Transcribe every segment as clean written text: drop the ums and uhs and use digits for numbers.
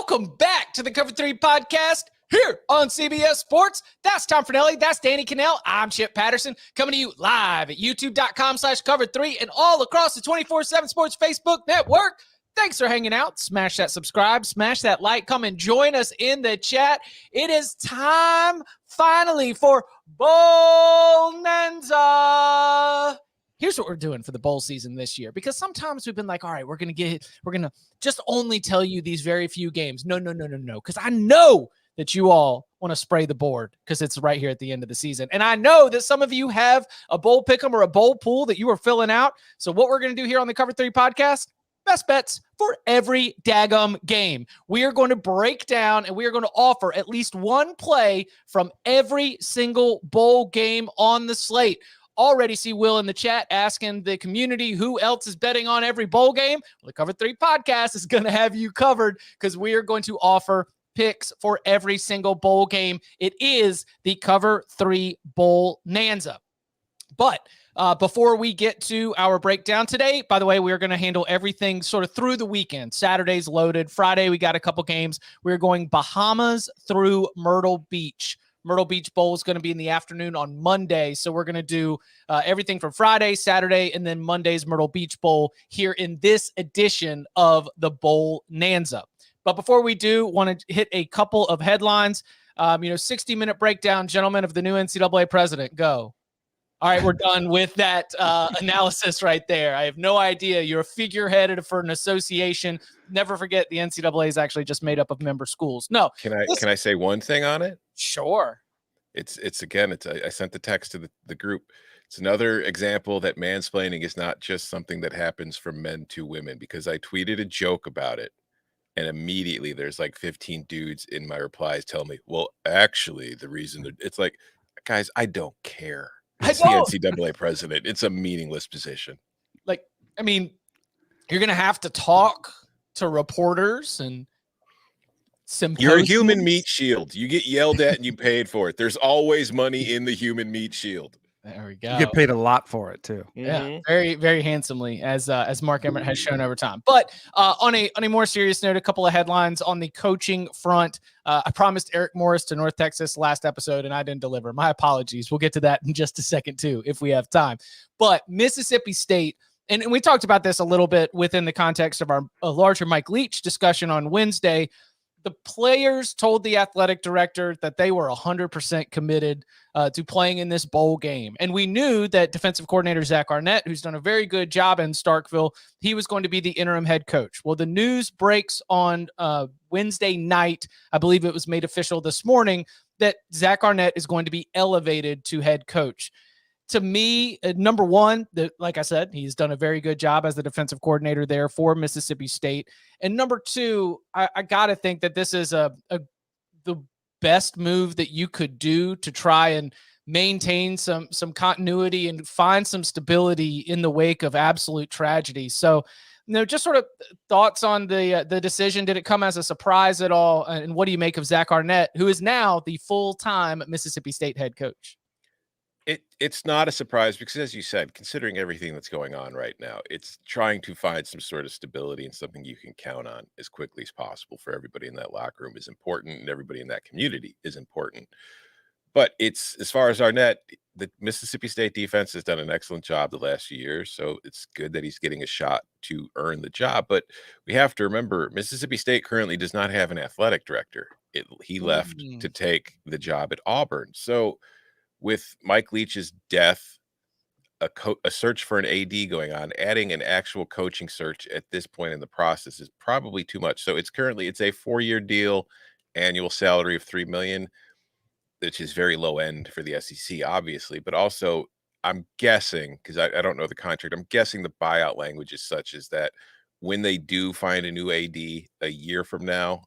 Welcome back to the Cover 3 podcast here on CBS Sports. That's Tom Fornelli. That's Danny Cannell. I'm Chip Patterson coming to you live at youtube.com/cover3 and all across the 24/7 Sports Facebook network. Thanks for hanging out. Smash that subscribe, smash that like, come and join us in the chat. It is time finally for BOWLNANZA. Here's what we're doing for the bowl season this year, because sometimes we've been like, all right, we're going to just only tell you these very few games. No. Because I know that you all want to spray the board because it's right here at the end of the season. And I know that some of you have a bowl pick'em or a bowl pool that you are filling out. So what we're going to do here on the Cover 3 podcast, best bets for every daggum game. We are going to break down and we are going to offer at least one play from every single bowl game on the slate. Already see Will in the chat asking the community who else is betting on every bowl game. Well, the Cover 3 podcast is going to have you covered because we are going to offer picks for every single bowl game. It is the Cover 3 BOWLNANZA. But before we get to our breakdown today, by the way, we're going to handle everything sort of through the weekend. Saturday's loaded. Friday, we got a couple games. We're going Bahamas through Myrtle Beach. Myrtle Beach Bowl is going to be in the afternoon on Monday. So we're going to do everything from Friday, Saturday, and then Monday's Myrtle Beach Bowl here in this edition of the BOWLNANZA. But before we do, want to hit a couple of headlines. 60-minute breakdown, gentlemen, of the new NCAA president. Go. All right, we're done with that analysis right there. I have no idea. You're a figurehead for an association. Never forget the NCAA is actually just made up of member schools. No. Can I say one thing on it? Sure. I sent the text to the group. It's another example that mansplaining is not just something that happens from men to women, because I tweeted a joke about it. And immediately there's like 15 dudes in my replies telling me, well, actually, the reason it's like, guys, I don't care. It's the NCAA president. It's a meaningless position. Like, I mean, you're going to have to talk to reporters and symposiums. You're a human meat shield. You get yelled at and you paid for it. There's always money in the human meat shield. There we go. You get paid a lot for it too. Yeah, very, very handsomely, as Mark Emmert has shown over time. But on a more serious note, a couple of headlines on the coaching front. I promised Eric Morris to North Texas last episode, and I didn't deliver. My apologies. We'll get to that in just a second too, if we have time. But Mississippi State, and we talked about this a little bit within the context of our larger Mike Leach discussion on Wednesday. The players told the athletic director that they were 100% committed to playing in this bowl game. And we knew that defensive coordinator Zach Arnett, who's done a very good job in Starkville, he was going to be the interim head coach. Well, the news breaks on Wednesday night. I believe it was made official this morning that Zach Arnett is going to be elevated to head coach. To me, number one, like I said, he's done a very good job as the defensive coordinator there for Mississippi State. And number two, I got to think that this is the best move that you could do to try and maintain some continuity and find some stability in the wake of absolute tragedy. So, just sort of thoughts on the decision. Did it come as a surprise at all? And what do you make of Zach Arnett, who is now the full-time Mississippi State head coach? It's not a surprise because, as you said, considering everything that's going on right now, it's trying to find some sort of stability and something you can count on as quickly as possible for everybody in that locker room is important, and everybody in that community is important. But it's, as far as Arnett, the Mississippi State defense has done an excellent job the last few years, so it's good that he's getting a shot to earn the job. But we have to remember, Mississippi State currently does not have an athletic director. He left to take the job at Auburn. So with Mike Leach's death, a search for an AD going on, adding an actual coaching search at this point in the process is probably too much. So it's a 4-year deal, annual salary of $3 million, which is very low end for the SEC, obviously. But also, I'm guessing, because I don't know the contract, I'm guessing the buyout language is such as that when they do find a new AD a year from now,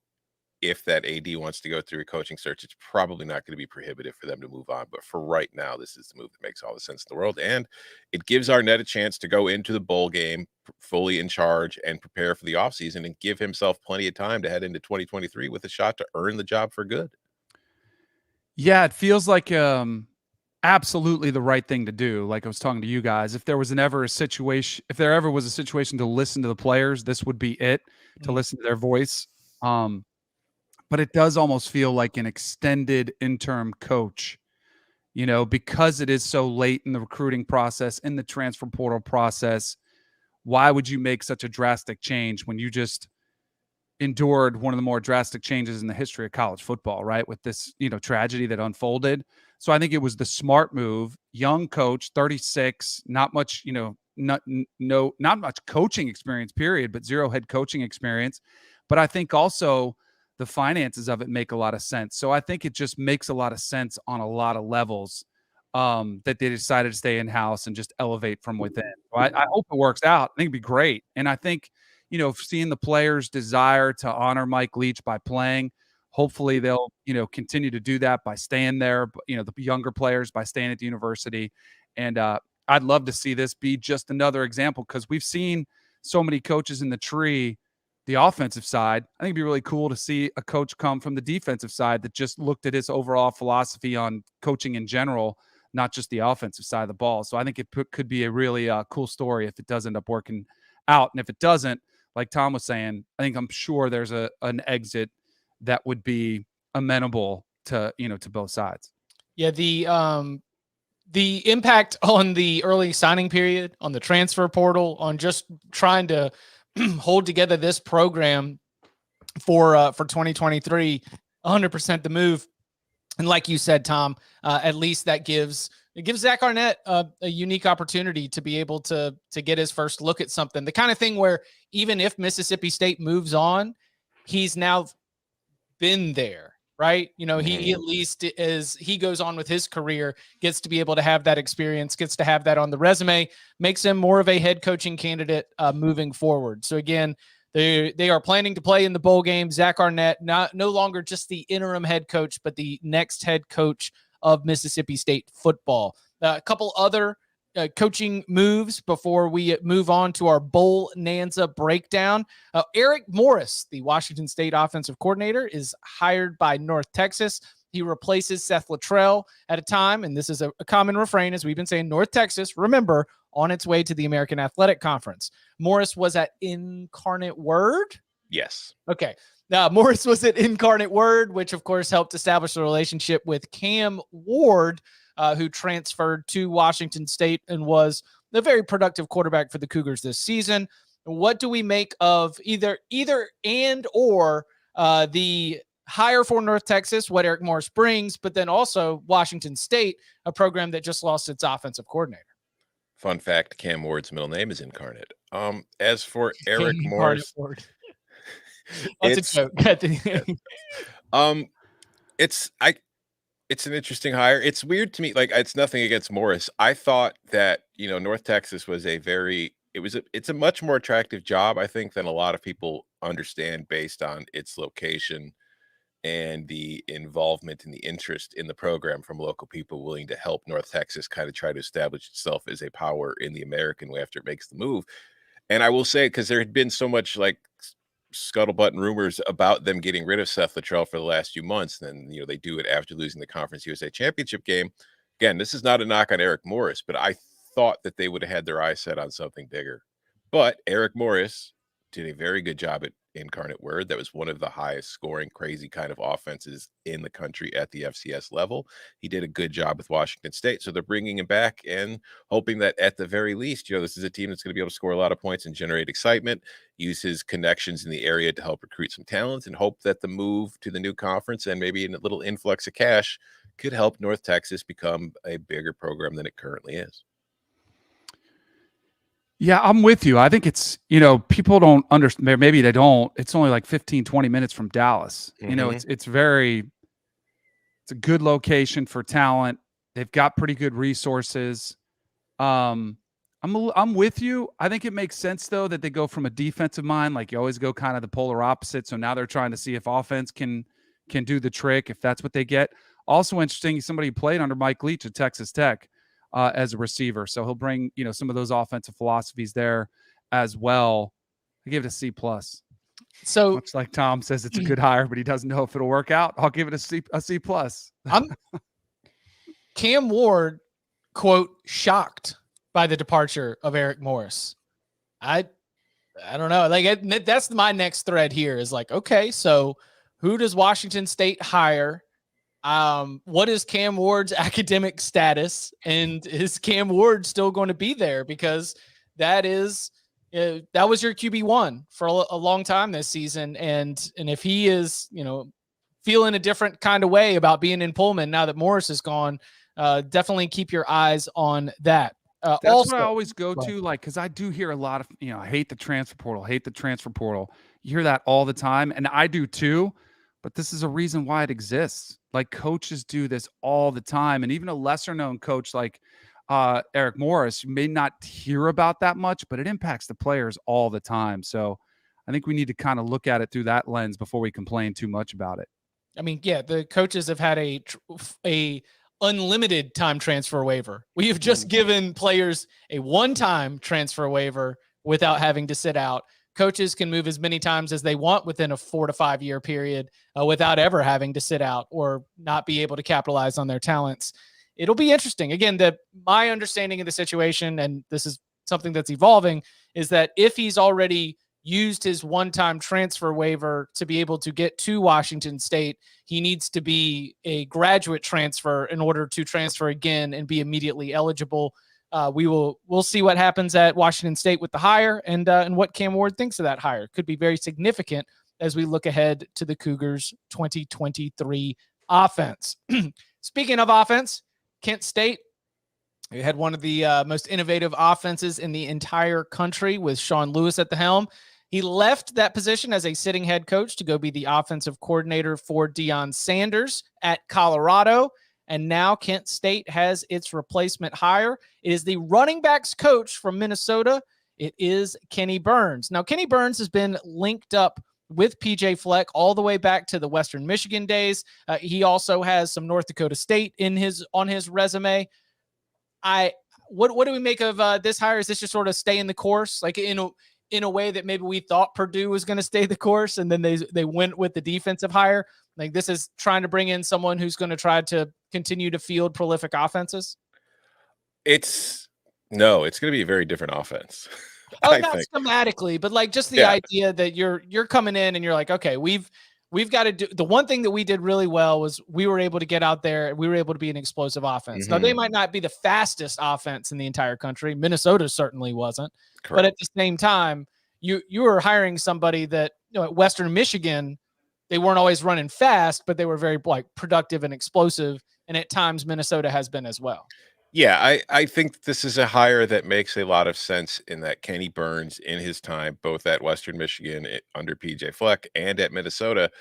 if that AD wants to go through a coaching search, it's probably not going to be prohibitive for them to move on. But for right now, this is the move that makes all the sense in the world. And it gives Arnett a chance to go into the bowl game fully in charge and prepare for the offseason and give himself plenty of time to head into 2023 with a shot to earn the job for good. Yeah, it feels like absolutely the right thing to do. Like I was talking to you guys, if there ever was a situation to listen to the players, this would be it, to listen to their voice. but it does almost feel like an extended interim coach, because it is so late in the recruiting process, in the transfer portal process. Why would you make such a drastic change when you just endured one of the more drastic changes in the history of college football, right? With this, tragedy that unfolded. So I think it was the smart move. Young coach, 36, not much, not much coaching experience, period, but zero head coaching experience. But I think also the finances of it make a lot of sense. So I think it just makes a lot of sense on a lot of levels, that they decided to stay in-house and just elevate from within. So I hope it works out. I think it'd be great. And I think, seeing the players' desire to honor Mike Leach by playing, hopefully they'll, continue to do that by staying there, the younger players by staying at the university. And I'd love to see this be just another example, because we've seen so many coaches in the tree, the offensive side. I think it'd be really cool to see a coach come from the defensive side that just looked at his overall philosophy on coaching in general, not just the offensive side of the ball. So I think it could be a really cool story if it does end up working out. And if it doesn't, like Tom was saying, I'm sure there's an exit that would be amenable to, to both sides. Yeah. The impact on the early signing period, on the transfer portal, on just trying to hold together this program for 2023, 100% the move. And like you said, Tom, at least it gives Zach Arnett a unique opportunity to be able to get his first look at something. The kind of thing where even if Mississippi State moves on, he's now been there, right? He at least, as he goes on with his career, gets to be able to have that experience, gets to have that on the resume, makes him more of a head coaching candidate moving forward. So again, they are planning to play in the bowl game. Zach Arnett, no longer just the interim head coach, but the next head coach of Mississippi State football. A couple other coaching moves before we move on to our BOWLNANZA breakdown. Eric Morris, the Washington State offensive coordinator, is hired by North Texas. He replaces Seth Luttrell at a time, and this is a common refrain, as we've been saying, North Texas, remember, on its way to the American Athletic Conference. Morris was at Incarnate Word? Yes. Okay. Now, Morris was at Incarnate Word, which, of course, helped establish a relationship with Cam Ward, who transferred to Washington State and was a very productive quarterback for the Cougars this season. What do we make of either and or the hire for North Texas, what Eric Morris brings, but then also Washington State, a program that just lost its offensive coordinator? Fun fact, Cam Ward's middle name is Incarnate. As for Eric Morris, that's a joke. It's an interesting hire. It's weird to me. Like, it's nothing against Morris. I thought that, North Texas was it's a much more attractive job, I think, than a lot of people understand based on its location and the involvement and the interest in the program from local people willing to help North Texas kind of try to establish itself as a power in the American way after it makes the move. And I will say, because there had been so much like scuttlebutt and rumors about them getting rid of Seth Luttrell for the last few months, then they do it after losing the Conference USA Championship game. Again, this is not a knock on Eric Morris, but I thought that they would have had their eyes set on something bigger. But Eric Morris did a very good job at Incarnate Word. That was one of the highest scoring, crazy kind of offenses in the country at the FCS level. He did a good job with Washington State. So they're bringing him back and hoping that at the very least, this is a team that's going to be able to score a lot of points and generate excitement, use his connections in the area to help recruit some talent, and hope that the move to the new conference and maybe a little influx of cash could help North Texas become a bigger program than it currently is. Yeah, I'm with you. I think it's, people don't understand. Maybe they don't. It's only like 15, 20 minutes from Dallas. It's a good location for talent. They've got pretty good resources. I'm with you. I think it makes sense, though, that they go from a defensive mind. Like, you always go kind of the polar opposite. So now they're trying to see if offense can do the trick, if that's what they get. Also interesting, somebody who played under Mike Leach at Texas Tech. As a receiver. So he'll bring, some of those offensive philosophies there as well. I give it a C+. So much like Tom says it's a good hire, but he doesn't know if it'll work out. I'll give it a C+. Cam Ward, quote, shocked by the departure of Eric Morris. I don't know. Like, that's my next thread here is like, okay, so Who does Washington State hire? What is Cam Ward's academic status? And is Cam Ward still going to be there? Because that was your QB1 for a long time this season. And if he is, feeling a different kind of way about being in Pullman now that Morris is gone, definitely keep your eyes on that. That's also, what I always go to, because I do hear a lot of, I hate the transfer portal. You hear that all the time, and I do too, but this is a reason why it exists. Like, coaches do this all the time, and even a lesser-known coach like Eric Morris, you may not hear about that much, but it impacts the players all the time. So I think we need to kind of look at it through that lens before we complain too much about it. I mean, yeah, the coaches have had a unlimited time transfer waiver. We have just given players a one-time transfer waiver without having to sit out. Coaches can move as many times as they want within a 4 to 5 year period without ever having to sit out or not be able to capitalize on their talents. It'll be interesting. Again, my understanding of the situation, and this is something that's evolving, is that if he's already used his one-time transfer waiver to be able to get to Washington State, he needs to be a graduate transfer in order to transfer again and be immediately eligible. We'll see what happens at Washington State with the hire and what Cam Ward thinks of that hire. Could be very significant as we look ahead to the Cougars 2023 offense. Speaking of offense, Kent State, we had one of the most innovative offenses in the entire country with Sean Lewis at the helm. He left that position as a sitting head coach to go be the offensive coordinator for Deion Sanders at Colorado. And now Kent State has its replacement hire. It is the running backs coach from Minnesota. It is Kenni Burns. Now, Kenni Burns has been linked up with PJ Fleck all the way back to the Western Michigan days. He also has some North Dakota State on his resume. What do we make of this hire? Is this just sort of stay in the course, like in a way that maybe we thought Purdue was going to stay the course, and then they went with the defensive hire? Like, this is trying to bring in someone who's going to try to continue to field prolific offenses? It's going to be a very different offense. Oh, not schematically, but like just the idea that you're coming in and you're like, okay, we've got to do the one thing that we did really well was we were able to get out there and we were able to be an explosive offense. Now, they might not be the fastest offense in the entire country. Minnesota certainly wasn't. Correct. But at the same time, you were hiring somebody that, at Western Michigan, they weren't always running fast, but they were very productive and explosive. And at times Minnesota has been as well. Yeah, I think this is a hire that makes a lot of sense in that Kenni Burns, in his time, both at Western Michigan under PJ Fleck and at Minnesota,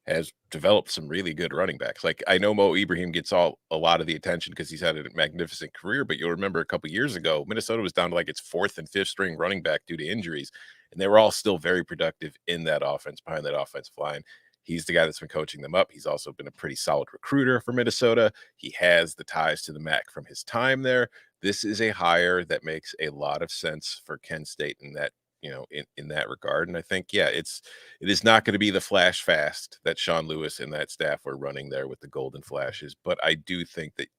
has developed some really good running backs. Like, I know Mo Ibrahim gets a lot of the attention because he's had a magnificent career, but you'll remember a couple years ago, Minnesota was down to like its 4th and 5th string running back due to injuries, and they were all still very productive in that offense, behind that offensive line. He's the guy that's been coaching them up. He's also been a pretty solid recruiter for Minnesota. He has the ties to the MAC from his time there. This is a hire that makes a lot of sense for Kent State in that, in that regard. And I think, it is not going to be the flash fast that Sean Lewis and that staff were running there with the golden flashes. But I do think that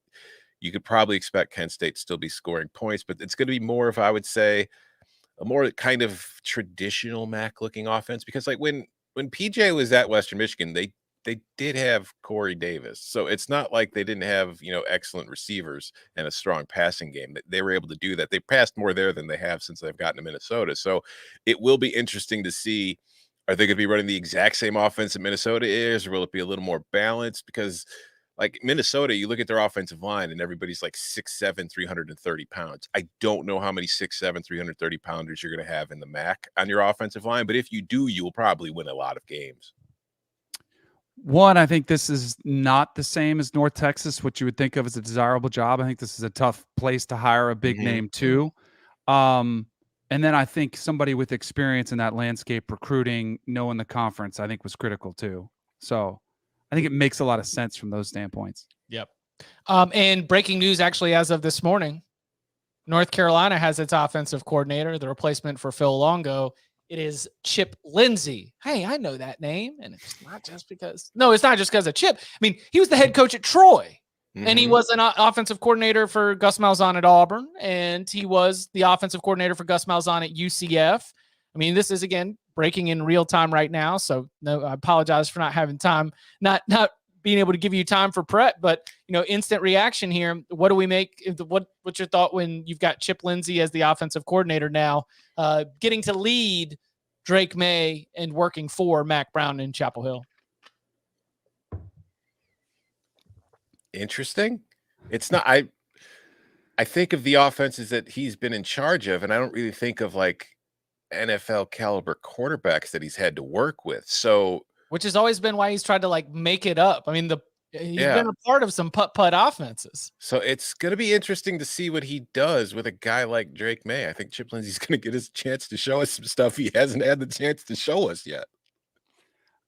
you could probably expect Kent State to still be scoring points, but it's going to be more of, I would say, a more kind of traditional MAC looking offense, because like when PJ was at Western Michigan, they did have Corey Davis. So it's not like they didn't have, excellent receivers and a strong passing game. They were able to do that. They passed more there than they have since they've gotten to Minnesota. So it will be interesting to see, are they going to be running the exact same offense that Minnesota is, or will it be a little more balanced? Because like Minnesota, you look at their offensive line and everybody's like 6'7", 330 pounds. I don't know how many 6'7", 330 pounders you're going to have in the MAC on your offensive line, but if you do, you will probably win a lot of games. One, I think this is not the same as North Texas, what you would think of as a desirable job. I think this is a tough place to hire a big name too. And then I think somebody with experience in that landscape recruiting, knowing the conference, I think was critical too. So I think it makes a lot of sense from those standpoints. Yep. And breaking news, actually, as of this morning, North Carolina has its offensive coordinator, the replacement for Phil Longo. It is Chip Lindsey. Hey, I know that name. And it's not just because of Chip. I mean, he was the head coach at Troy, and he was an offensive coordinator for Gus Malzahn at Auburn, and he was the offensive coordinator for Gus Malzahn at UCF. I mean, this is, again, breaking in real time right now. So no, I apologize for not having time, not being able to give you time for prep, but instant reaction here. What do we make? What's your thought when you've got Chip Lindsey as the offensive coordinator now, getting to lead Drake May and working for Mac Brown in Chapel Hill? Interesting. It's not. I think of the offenses that he's been in charge of, and I don't really think of like NFL caliber quarterbacks that he's had to work with. So, which has always been why he's tried to like make it up. I mean, he's been a part of some putt offenses. So it's going to be interesting to see what he does with a guy like Drake May. I think Chip Lindsey's going to get his chance to show us some stuff he hasn't had the chance to show us yet.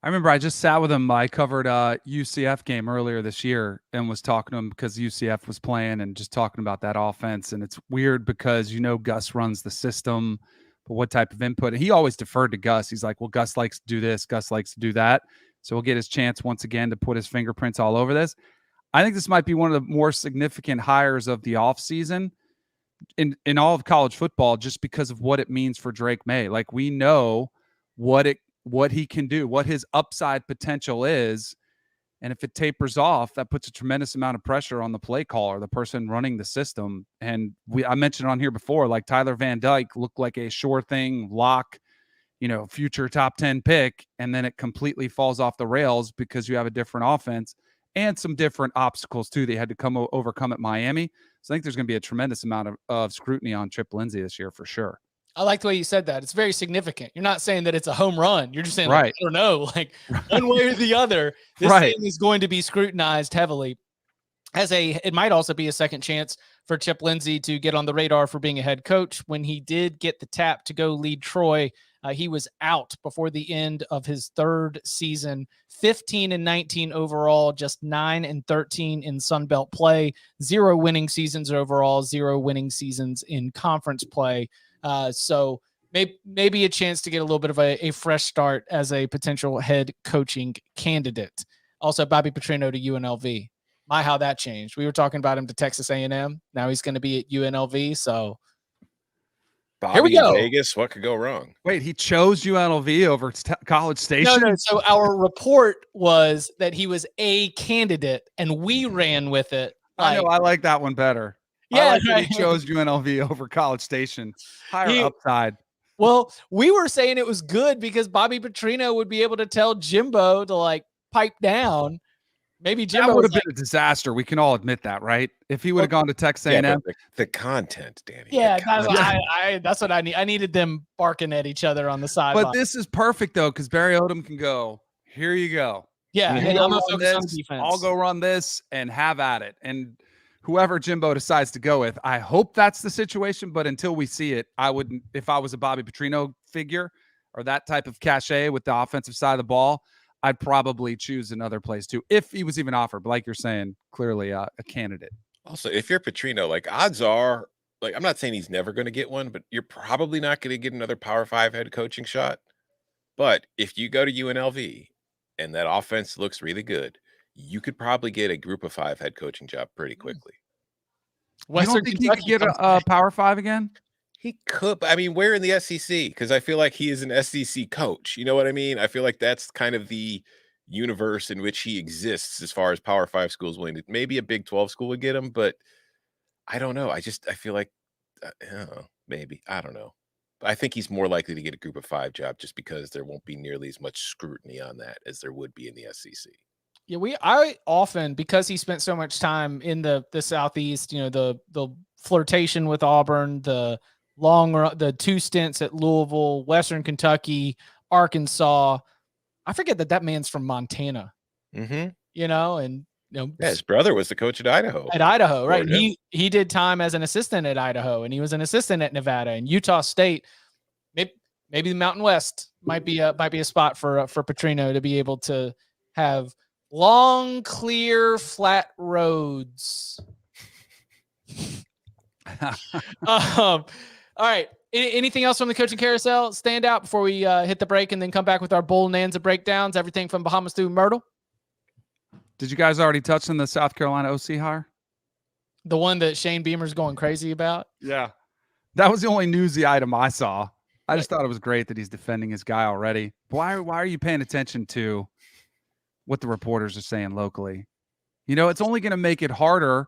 I remember I just sat with him. I covered a UCF game earlier this year and was talking to him because UCF was playing and just talking about that offense. And it's weird because, Gus runs the system, but what type of input? And he always deferred to Gus. He's like, well, Gus likes to do this. Gus likes to do that. So he'll get his chance once again to put his fingerprints all over this. I think this might be one of the more significant hires of the offseason in all of college football, just because of what it means for Drake May. Like, we know what he can do, what his upside potential is. And if it tapers off, that puts a tremendous amount of pressure on the play caller, the person running the system. And I mentioned on here before, like Tyler Van Dyke looked like a sure thing lock, future top 10 pick. And then it completely falls off the rails because you have a different offense and some different obstacles too. They had to overcome at Miami. So I think there's going to be a tremendous amount of scrutiny on Chip Lindsey this year for sure. I like the way you said that. It's very significant. You're not saying that it's a home run. You're just saying, right. I don't know, like one way or the other, this thing is going to be scrutinized heavily. It might also be a second chance for Chip Lindsey to get on the radar for being a head coach. When he did get the tap to go lead Troy, he was out before the end of his third season, 15-19 overall, just 9-13 in Sun Belt play, 0 winning seasons overall, 0 winning seasons in conference play. So maybe a chance to get a little bit of a fresh start as a potential head coaching candidate. Also, Bobby Petrino to UNLV. My, how that changed. We were talking about him to Texas A&M. Now he's going to be at UNLV. So Bobby here we go. In Vegas, what could go wrong? Wait, he chose UNLV over College Station? No. So our report was that he was a candidate, and we ran with it. I know. I like that one better. Yeah, like that he chose UNLV over College Station. Higher upside. Well, we were saying it was good because Bobby Petrino would be able to tell Jimbo to like pipe down. Maybe Jimbo would have been a disaster. We can all admit that, right? If he would have gone to Texas A&M. The content, Danny. Yeah, that's what I need. I needed them barking at each other on the sideline. But this is perfect though, because Barry Odom can go, here you go. Yeah, and I'm gonna focus on defense. I'll go run this and have at it. And whoever Jimbo decides to go with, I hope that's the situation. But until we see it, I wouldn't. If I was a Bobby Petrino figure or that type of cachet with the offensive side of the ball, I'd probably choose another place too, if he was even offered. But like you're saying, clearly a candidate. Also, if you're Petrino, like odds are, like I'm not saying he's never going to get one, but you're probably not going to get another Power 5 head coaching shot. But if you go to UNLV and that offense looks really good, you could probably get a Group of 5 head coaching job pretty quickly. You don't think he could get a Power 5 again? He could. I mean, where in the SEC? Because I feel like he is an SEC coach. You know what I mean? I feel like that's kind of the universe in which he exists as far as Power 5 schools willing to. Maybe a Big 12 school would get him, but I don't know. I feel like maybe. I don't know. I think he's more likely to get a Group of 5 job just because there won't be nearly as much scrutiny on that as there would be in the SEC. Yeah, I often, because he spent so much time in the Southeast, the flirtation with Auburn, the 2 stints at Louisville, Western Kentucky, Arkansas. I forget that man's from Montana. Mm-hmm. His brother was the coach at Idaho. At Idaho, right? He did time as an assistant at Idaho, and he was an assistant at Nevada and Utah State. Maybe the Mountain West might be a spot for Petrino to be able to have long, clear, flat roads. All right. Anything else from the coaching carousel stand out before we hit the break and then come back with our BOWLNANZA breakdowns? Everything from Bahamas through Myrtle. Did you guys already touch on the South Carolina OC hire? The one that Shane Beamer's going crazy about? Yeah. That was the only newsy item I saw. I just thought it was great that he's defending his guy already. Why are you paying attention to what the reporters are saying locally? You know, it's only going to make it harder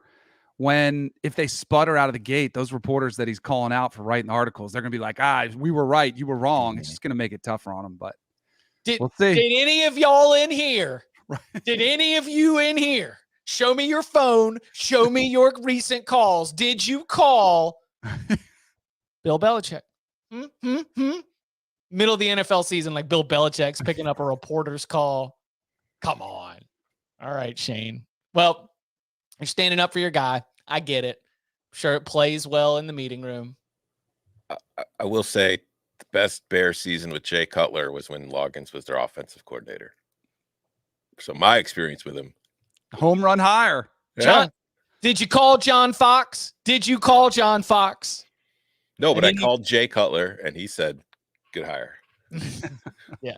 if they sputter out of the gate, those reporters that he's calling out for writing articles, they're going to be like, we were right, you were wrong. It's just going to make it tougher on them, but we'll see. Did any of y'all in here, did any of you in here, show me your phone, show me your recent calls. Did you call Bill Belichick? Middle of the NFL season, like Bill Belichick's picking up a reporter's call. Come on. All right, Shane. Well, you're standing up for your guy. I get it. I'm sure it plays well in the meeting room. I will say the best Bear season with Jay Cutler was when Loggains was their offensive coordinator. So my experience with him. Home run hire. John, did you call John Fox? Did you call John Fox? No, but I called Jay Cutler and he said, good hire. Yeah.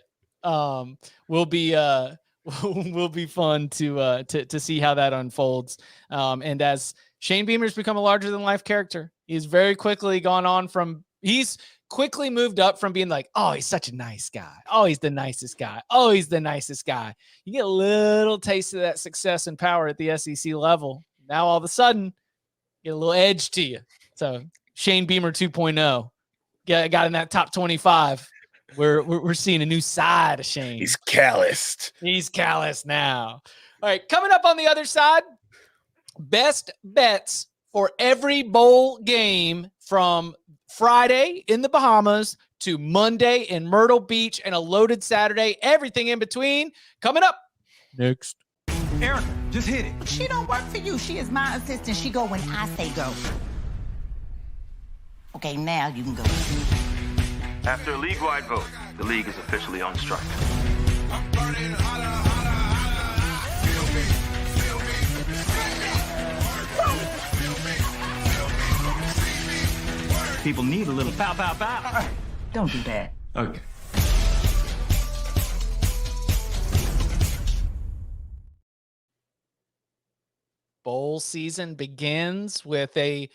Will be fun to see how that unfolds. And as Shane Beamer's become a larger than life character, he's very quickly gone on from, he's quickly moved up from being like, oh, he's such a nice guy. Oh, he's the nicest guy. Oh, he's the nicest guy. You get a little taste of that success and power at the SEC level. Now, all of a sudden, get a little edge to you. So Shane Beamer 2.0 got in that top 25. We're seeing a new side of Shane. He's calloused. He's calloused now. All right, coming up on the other side, best bets for every bowl game from Friday in the Bahamas to Monday in Myrtle Beach and a loaded Saturday, everything in between. Coming up next. Erica, just hit it. She don't work for you. She is my assistant. She go when I say go. Okay, now you can go. After a league-wide vote, the league is officially on strike. People need a little pow, pow, pow. Don't do that. Okay. Bowl season begins with a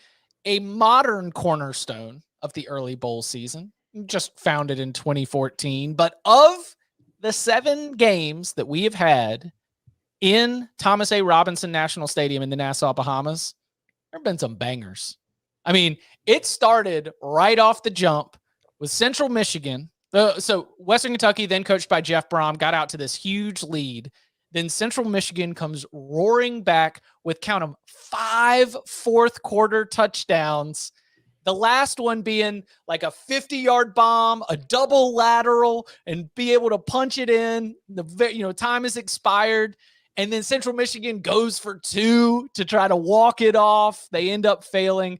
modern cornerstone of the early bowl season, just founded in 2014. But of the 7 games that we have had in Thomas A. Robinson National Stadium in the Nassau, Bahamas, there have been some bangers. I mean, it started right off the jump with Central Michigan. So Western Kentucky, then coached by Jeff Brom, got out to this huge lead. Then Central Michigan comes roaring back with, count them, 5 fourth-quarter touchdowns. The last one being like a 50-yard bomb, a double lateral, and be able to punch it in. Time is expired. And then Central Michigan goes for 2 to try to walk it off. They end up failing.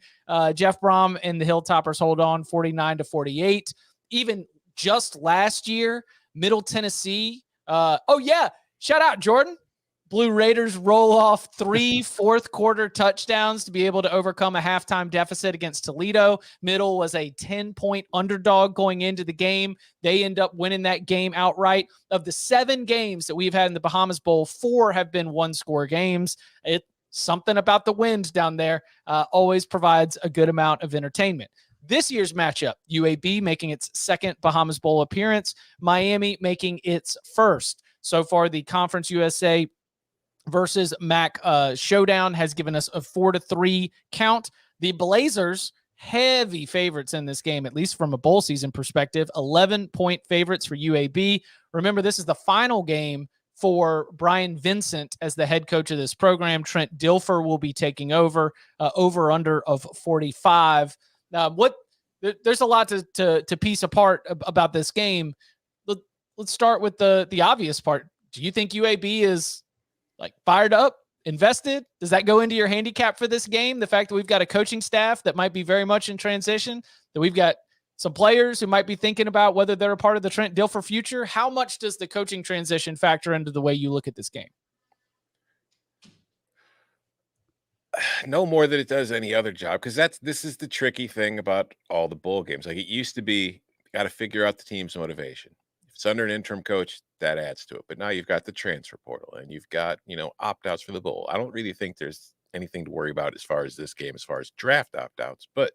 Jeff Brom and the Hilltoppers hold on 49-48. Even just last year, Middle Tennessee. Shout out Jordan. Blue Raiders roll off 3 fourth-quarter touchdowns to be able to overcome a halftime deficit against Toledo. Middle was a 10-point underdog going into the game. They end up winning that game outright. Of the 7 games that we've had in the Bahamas Bowl, 4 have been one-score games. Something about the wind down there always provides a good amount of entertainment. This year's matchup, UAB making its 2nd Bahamas Bowl appearance, Miami making its 1st. So far, the Conference USA versus MAC showdown has given us a 4-3 count. The Blazers, heavy favorites in this game, at least from a bowl season perspective, 11-point favorites for UAB. Remember, this is the final game for Brian Vincent as the head coach of this program. Trent Dilfer will be taking over, over-under of 45. There's a lot to piece apart about this game. Let's start with the obvious part. Do you think UAB is fired up, invested? Does that go into your handicap for this game? The fact that we've got a coaching staff that might be very much in transition, that we've got some players who might be thinking about whether they're a part of the Trent Dilfer future. How much does the coaching transition factor into the way you look at this game? No more than it does any other job, because this is the tricky thing about all the bowl games. Like, it used to be, got to figure out the team's motivation. If it's under an interim coach, that adds to it. But now you've got the transfer portal and you've got, opt-outs for the bowl. I don't really think there's anything to worry about as far as this game, as far as draft opt-outs. But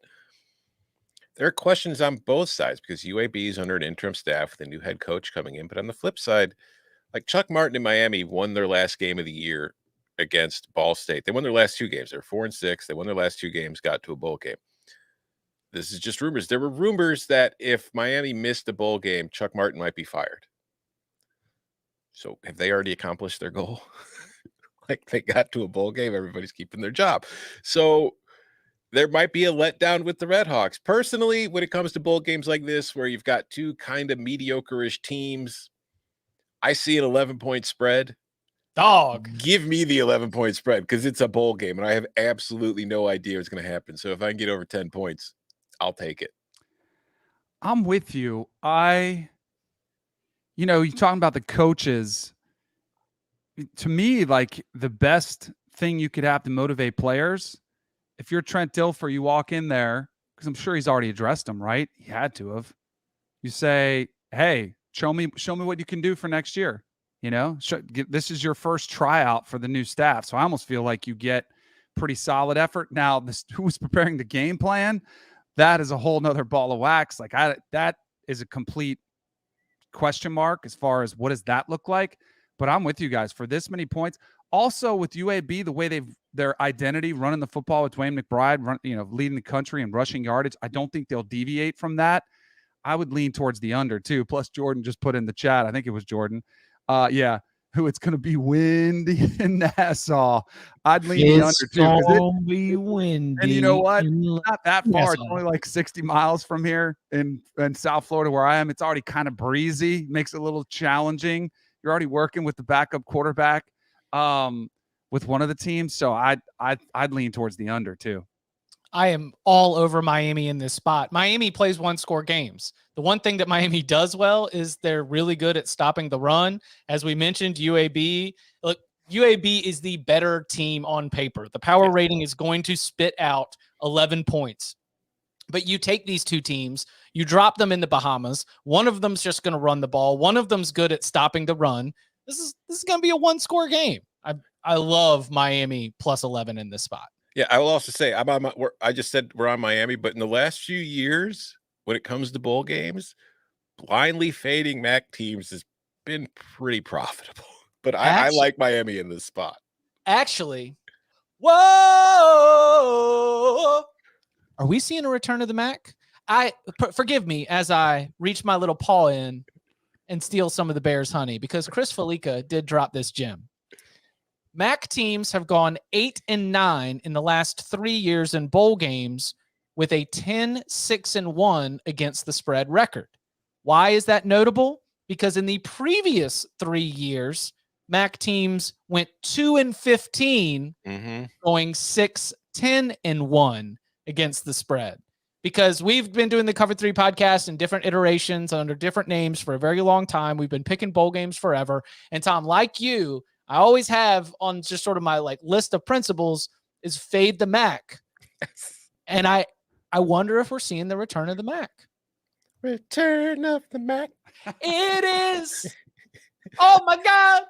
there are questions on both sides because UAB is under an interim staff with a new head coach coming in. But on the flip side, like Chuck Martin in Miami won their last game of the year against Ball State. They won their last 2 games. They're 4-6. They won their last 2 games, got to a bowl game. This is just rumors. There were rumors that if Miami missed a bowl game, Chuck Martin might be fired. So have they already accomplished their goal? Like they got to a bowl game, everybody's keeping their job. So there might be a letdown with the Red Hawks. Personally, when it comes to bowl games like this, where you've got 2 kind of mediocre-ish teams, I see an 11-point spread. Dog. Give me the 11-point spread because it's a bowl game, and I have absolutely no idea what's going to happen. So if I can get over 10 points, I'll take it. I'm with you. You're talking about the coaches. To me, like the best thing you could have to motivate players, if you're Trent Dilfer, you walk in there, because I'm sure he's already addressed them, right? He had to have. You say, hey, show me what you can do for next year. This is your first tryout for the new staff. So I almost feel like you get pretty solid effort. Now, who's preparing the game plan? That is a whole nother ball of wax. Like that is a complete question mark as far as what does that look like. But I'm with you guys for this many points. Also with UAB, the way their identity running the football with Dwayne McBride, leading the country in rushing yardage, I don't think they'll deviate from that. I would lean towards the under too. Plus Jordan just put in the chat, I think it was Jordan. Who it's going to be windy in Nassau. I'd lean the under too. It's going to be windy. And you know what? Not that far. It's only like 60 miles from here in South Florida where I am. It's already kind of breezy. Makes it a little challenging. You're already working with the backup quarterback with one of the teams. So I'd lean towards the under too. I am all over Miami in this spot. Miami plays 1-score games. The one thing that Miami does well is they're really good at stopping the run. As we mentioned, UAB is the better team on paper. The power rating is going to spit out 11 points. But you take these 2 teams, you drop them in the Bahamas. One of them's just going to run the ball. One of them's good at stopping the run. This is going to be a 1-score game. I love Miami plus 11 in this spot. Yeah, I will also say I just said we're on Miami, but in the last few years, when it comes to bowl games, blindly fading MAC teams has been pretty profitable. But I like Miami in this spot. Actually, whoa! Are we seeing a return of the MAC? Forgive me as I reach my little paw in and steal some of the Bears' honey, because Chris Felica did drop this gem. MAC teams have gone 8-9 in the last 3 years in bowl games with a 10-6-1 against the spread record. Why is that notable? Because in the previous 3 years, MAC teams went 2-15, going 6-10-1 against the spread. Because we've been doing the Cover 3 podcast in different iterations under different names for a very long time. We've been picking bowl games forever. And Tom, like you, I always have on just sort of my list of principles is fade the MAC. And I wonder if we're seeing the return of the MAC. Return of the MAC. It is. Oh my God.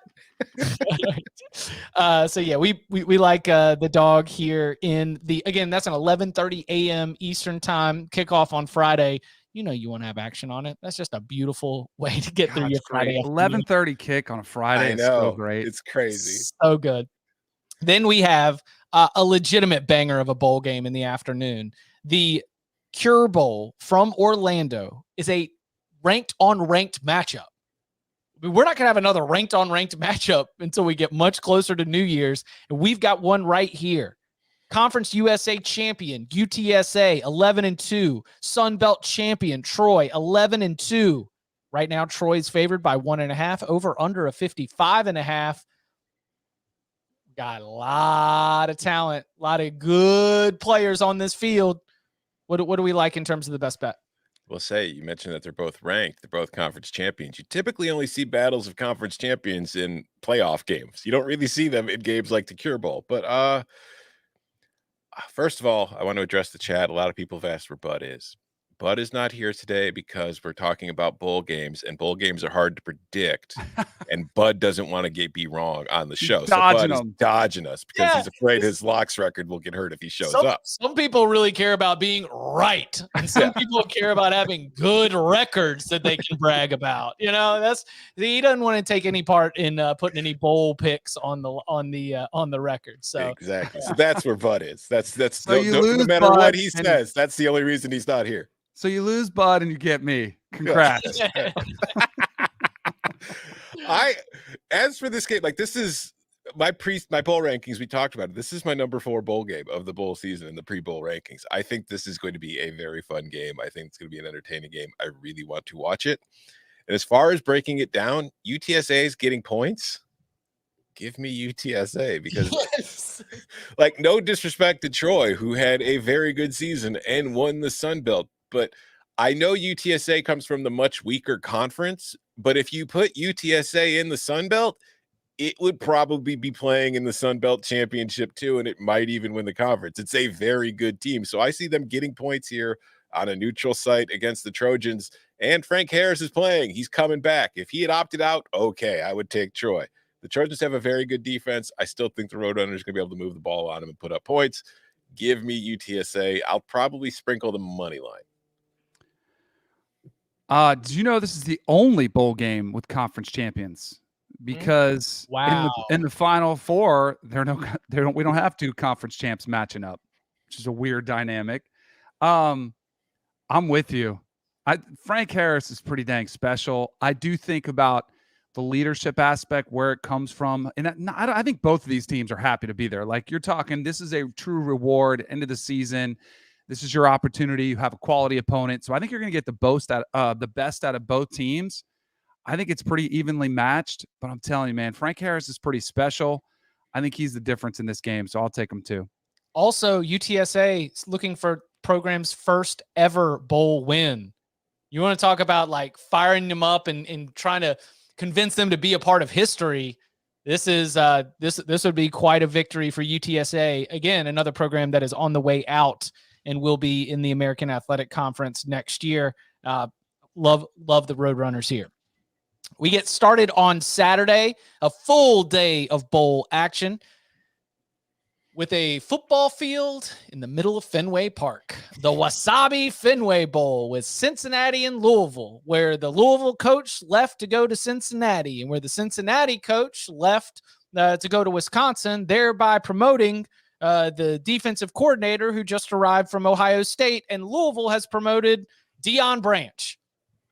So yeah, we like the dog here again, that's an 11:30 a.m. Eastern time kickoff on Friday. You want to have action on it. That's just a beautiful way to get through your Friday. 11:30 kick on a Friday. I know. So great. It's crazy. So good. Then we have a legitimate banger of a bowl game in the afternoon. The Cure Bowl from Orlando is a ranked on ranked matchup. We're not going to have another ranked on ranked matchup until we get much closer to New Year's. And we've got one right here. Conference USA champion, UTSA, 11-2. Sun Belt champion, Troy, 11-2. Right now, Troy's favored by 1.5, over under a 55.5. Got a lot of talent, a lot of good players on this field. What do we like in terms of the best bet? Well, you mentioned that they're both ranked. They're both conference champions. You typically only see battles of conference champions in playoff games. You don't really see them in games like the Cure Bowl. But first of all, I want to address the chat. A lot of people have asked where Bud is. Bud is not here today because we're talking about bowl games, and bowl games are hard to predict. And Bud doesn't want to be wrong on the show. So Bud is dodging us because he's afraid his locks record will get hurt if he shows up. Some people really care about being right. And some people care about having good records that they can brag about. You know, he doesn't want to take any part in putting any bowl picks on the record. So exactly. So that's where Bud is. That's so no matter what he says, that's the only reason he's not here. So you lose Bud and you get me. Congrats. As for this game, like, this is my bowl rankings. We talked about it. This is my number 4 bowl game of the bowl season in the pre-bowl rankings. I think this is going to be a very fun game. I think it's going to be an entertaining game. I really want to watch it. And as far as breaking it down, UTSA is getting points. Give me UTSA because like, no disrespect to Troy, who had a very good season and won the Sun Belt. But I know UTSA comes from the much weaker conference, but if you put UTSA in the Sun Belt, it would probably be playing in the Sun Belt Championship too, and it might even win the conference. It's a very good team. So I see them getting points here on a neutral site against the Trojans, and Frank Harris is playing. He's coming back. If he had opted out, okay, I would take Troy. The Trojans have a very good defense. I still think the Roadrunners are going to be able to move the ball on them and put up points. Give me UTSA. I'll probably sprinkle the money line. Did you know this is the only bowl game with conference champions? Because in the Final Four, we don't have 2 conference champs matching up, which is a weird dynamic. I'm with you. Frank Harris is pretty dang special. I do think about the leadership aspect, where it comes from, and I think both of these teams are happy to be there. Like, you're talking, this is a true reward end of the season. This is your opportunity. You have a quality opponent. So I think you're going to get the best out of both teams. I think it's pretty evenly matched, but I'm telling you, man, Frank Harris is pretty special. I think he's the difference in this game, so I'll take him too. Also, UTSA is looking for program's first ever bowl win. You want to talk about like firing them up and trying to convince them to be a part of history. This is this would be quite a victory for UTSA. Again, another program that is on the way out and will be in the American Athletic Conference next year. Love the Roadrunners here. We get started on Saturday, a full day of bowl action with a football field in the middle of Fenway Park. The Wasabi Fenway Bowl with Cincinnati and Louisville, where the Louisville coach left to go to Cincinnati and where the Cincinnati coach left to go to Wisconsin, thereby promoting the defensive coordinator who just arrived from Ohio State, and Louisville has promoted Deion Branch.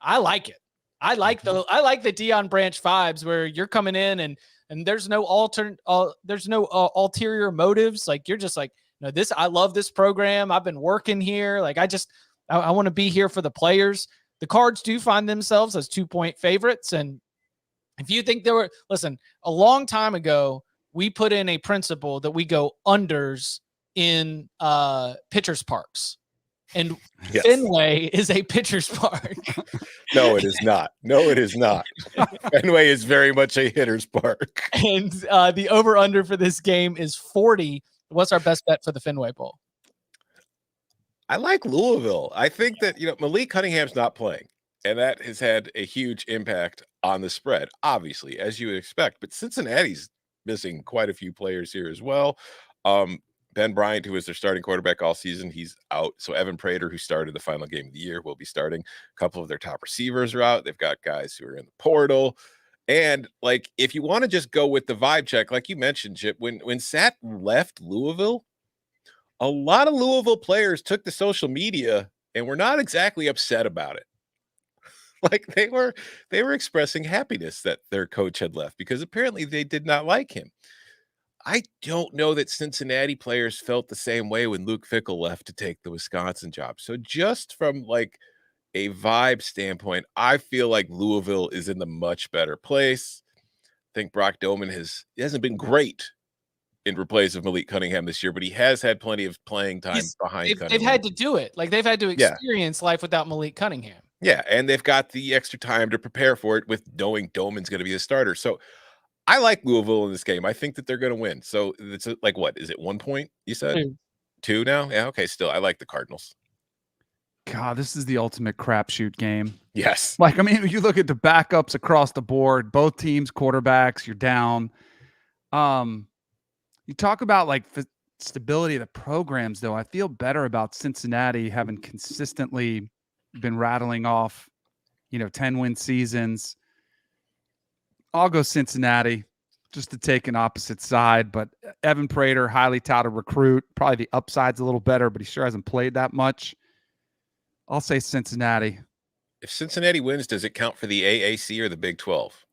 I like it. I like the Deion Branch vibes, where you're coming in and there's no ulterior motives. Like, you're just like, no, I love this program. I've been working here. Like, I want to be here for the players. The Cards do find themselves as 2-point favorites. And if you think listen, a long time ago, we put in a principle that we go unders in pitchers parks, and yes. Fenway is a pitcher's park. No, it is not. No, it is not. Fenway is very much a hitter's park. And the over-under for this game is 40. What's our best bet for the Fenway Bowl? I like Louisville. I think that, Malik Cunningham's not playing, and that has had a huge impact on the spread, obviously, as you would expect. But Cincinnati's missing quite a few players here as well. Ben Bryant, who was their starting quarterback all season, he's out. So Evan Prater, who started the final game of the year, will be starting. A couple of their top receivers are out. They've got guys who are in the portal. And, like, if you want to just go with the vibe check, like you mentioned, Chip, when Sat left Louisville, a lot of Louisville players took to social media and were not exactly upset about it. Like, they were expressing happiness that their coach had left because apparently they did not like him. I don't know that Cincinnati players felt the same way when Luke Fickell left to take the Wisconsin job. So just from like a vibe standpoint, I feel like Louisville is in the much better place. I think Brock Doman hasn't been great in replace of Malik Cunningham this year, but he has had plenty of playing time behind Cunningham. They've had to do it. Like, they've had to experience life without Malik Cunningham. Yeah, and they've got the extra time to prepare for it with knowing Doman's going to be the starter. So I like Louisville in this game. I think that they're going to win. So it's like, what is it? 1 point? You said 2 now? Yeah. Okay. Still, I like the Cardinals. God, this is the ultimate crapshoot game. Yes. Like, I mean, you look at the backups across the board, both teams, quarterbacks, you're down. You talk about like the stability of the programs, though. I feel better about Cincinnati having consistently been rattling off, 10-win seasons. I'll go Cincinnati just to take an opposite side, but Evan Prater, highly touted recruit, probably the upside's a little better, but he sure hasn't played that much. I'll say Cincinnati. If Cincinnati wins, does it count for the AAC or the Big 12?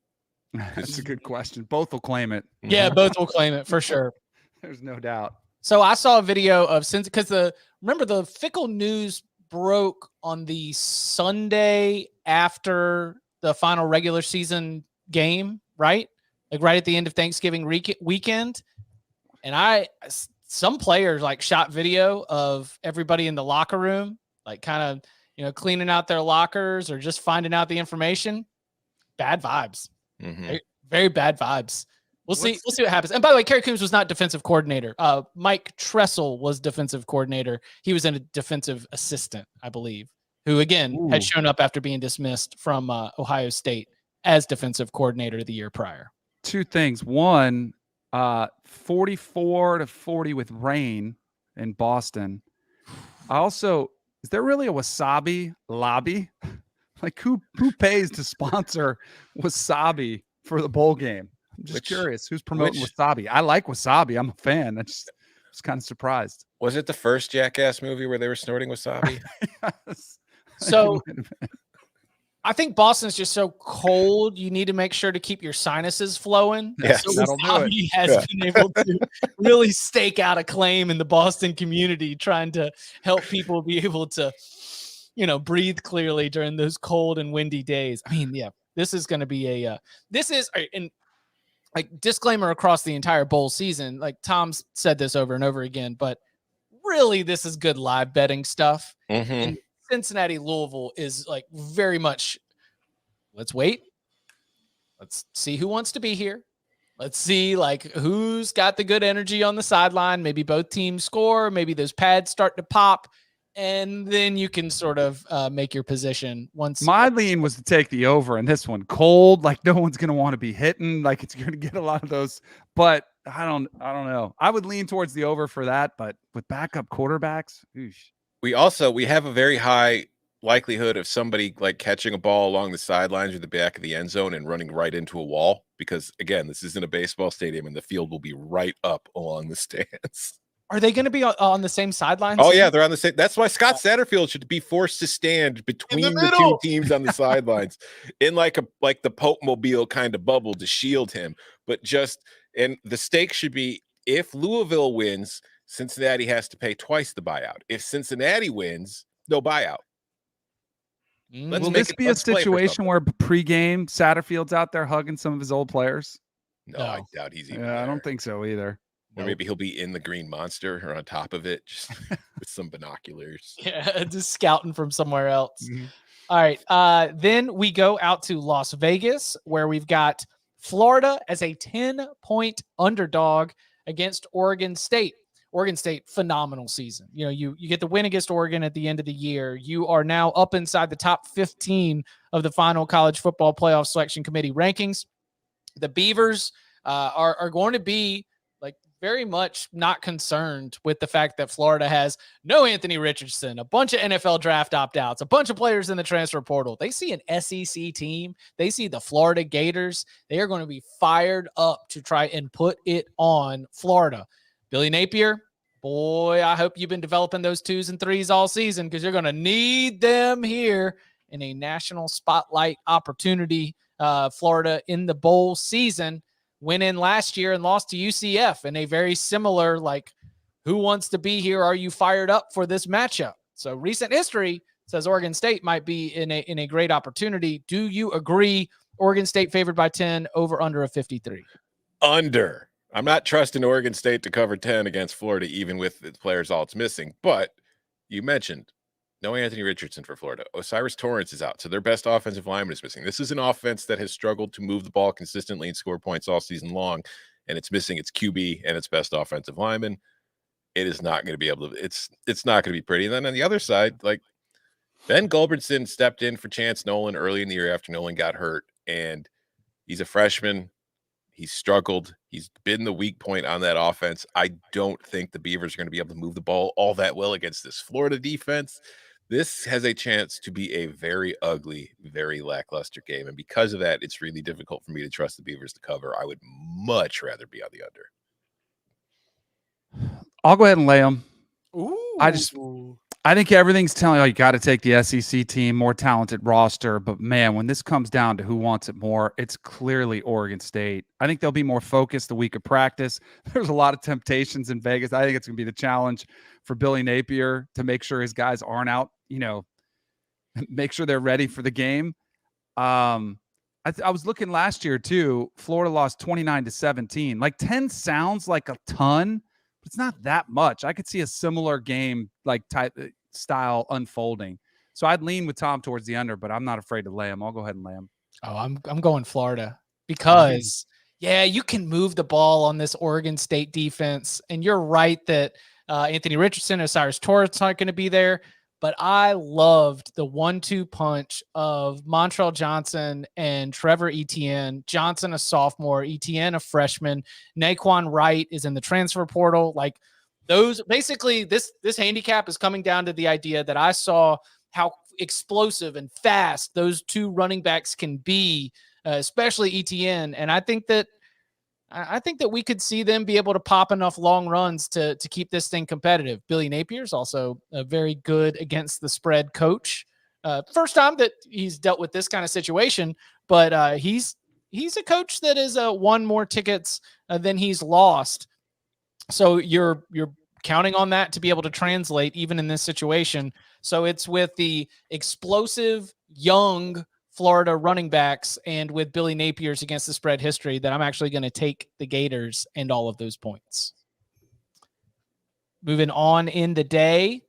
That's a good question. Both will claim it. Yeah, both will claim it for sure. There's no doubt. So I saw a video of because remember the Fickle news broke on the Sunday after the final regular season game, right? Like right at the end of Thanksgiving weekend. And some players like shot video of everybody in the locker room, like kind of, cleaning out their lockers or just finding out the information. Bad vibes. Very, very bad vibes. We'll see what happens. And by the way, Kerry Coombs was not defensive coordinator. Mike Tressel was defensive coordinator. He was a defensive assistant, I believe, who again had shown up after being dismissed from Ohio State as defensive coordinator the year prior. Two things. One, 44-40 with rain in Boston. Is there really a wasabi lobby? Like who pays to sponsor wasabi for the bowl game? I'm just curious. Who's promoting wasabi? I like wasabi. I'm a fan. I just was kind of surprised. Was it the first Jackass movie where they were snorting wasabi? Yes. So I think Boston's just so cold. You need to make sure to keep your sinuses flowing. Yes, so that'll do it. wasabi has been able to really stake out a claim in the Boston community, trying to help people be able to, breathe clearly during those cold and windy days. I mean, yeah, this is going to be like disclaimer across the entire bowl season. Like Tom's said this over and over again, but really this is good live betting stuff. And Cincinnati Louisville is like very much, let's wait. Let's see who wants to be here. Let's see like who's got the good energy on the sideline. Maybe both teams score. Maybe those pads start to pop. And then you can sort of make your position once. My lean was to take the over in this one. Cold, like no one's going to want to be hitting. Like it's going to get a lot of those. But I don't know. I would lean towards the over for that. But with backup quarterbacks, oosh. We have a very high likelihood of somebody like catching a ball along the sidelines or the back of the end zone and running right into a wall. Because again, this isn't a baseball stadium and the field will be right up along the stands. Are they going to be on the same sidelines? Oh, yeah, they're on the same. That's why Scott Satterfield should be forced to stand between the two teams on the sidelines in like the Pope Mobile kind of bubble to shield him. But and the stake should be if Louisville wins, Cincinnati has to pay twice the buyout. If Cincinnati wins, no buyout. Will this be a situation where pregame Satterfield's out there hugging some of his old players? No, I doubt he's even there. I don't think so either. Or maybe he'll be in the Green Monster or on top of it, just with some binoculars. Yeah, just scouting from somewhere else. All right. Then we go out to Las Vegas, where we've got Florida as a 10-point underdog against Oregon State. Oregon State, phenomenal season. You get the win against Oregon at the end of the year. You are now up inside the top 15 of the final college football playoff selection committee rankings. The Beavers are going to be very much not concerned with the fact that Florida has no Anthony Richardson, a bunch of NFL draft opt-outs, a bunch of players in the transfer portal. They see an SEC team. They see the Florida Gators. They are going to be fired up to try and put it on Florida. Billy Napier, boy, I hope you've been developing those 2s and 3s all season because you're going to need them here in a national spotlight opportunity. Florida in the bowl season. Went in last year and lost to UCF in a very similar, who wants to be here? Are you fired up for this matchup? So recent history says Oregon State might be in a great opportunity. Do you agree? Oregon State favored by 10, over under a 53. Under. I'm not trusting Oregon State to cover 10 against Florida, even with the players all it's missing. But you mentioned no Anthony Richardson for Florida. Osiris Torrance is out, so their best offensive lineman is missing. This is an offense that has struggled to move the ball consistently and score points all season long, and it's missing its QB and its best offensive lineman. It is not going to be able to. It's not going to be pretty. And then on the other side, Ben Gulbranson stepped in for Chance Nolan early in the year after Nolan got hurt, and he's a freshman. He's struggled. He's been the weak point on that offense. I don't think the Beavers are going to be able to move the ball all that well against this Florida defense. This has a chance to be a very ugly, very lackluster game. And because of that, it's really difficult for me to trust the Beavers to cover. I would much rather be on the under. I'll go ahead and lay them. Ooh. I think everything's telling you got to take the SEC team, more talented roster. But man, when this comes down to who wants it more, it's clearly Oregon State. I think they'll be more focused the week of practice. There's a lot of temptations in Vegas. I think it's going to be the challenge for Billy Napier to make sure his guys aren't out, make sure they're ready for the game. I was looking last year too. Florida lost 29-17. Like 10 sounds like a ton. It's not that much. I could see a similar game style unfolding. So I'd lean with Tom towards the under, but I'm not afraid to lay him. I'll go ahead and lay him. Oh, I'm going Florida because you can move the ball on this Oregon State defense. And you're right that Anthony Richardson and Cyrus Torres aren't going to be there. But I loved the 1-2 punch of Montrell Johnson and Trevor Etienne. Johnson, a sophomore, Etienne, a freshman. Naquan Wright is in the transfer portal. Like those, basically, this handicap is coming down to the idea that I saw how explosive and fast those two running backs can be, especially Etienne. And I think that we could see them be able to pop enough long runs to keep this thing competitive. Billy Napier's also a very good against the spread coach. First time that he's dealt with this kind of situation, but he's a coach that has won more tickets than he's lost. So you're counting on that to be able to translate even in this situation. So it's with the explosive young Florida running backs and with Billy Napier's against the spread history that I'm actually going to take the Gators and all of those points. Moving on in the day,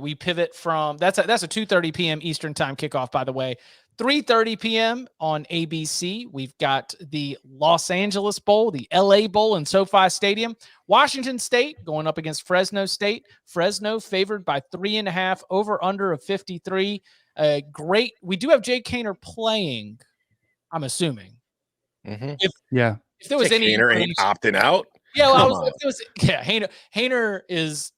we pivot from that's a 2:30 p.m. Eastern time kickoff, by the way. 3:30 p.m. on ABC. We've got the Los Angeles Bowl, the LA Bowl in SoFi Stadium. Washington State going up against Fresno State. Fresno favored by 3.5, over under of 53. Great. We do have Jake Haener playing, I'm assuming. Mm-hmm. If there was Jake any Haener ain't opting out. Yeah, well, Haener is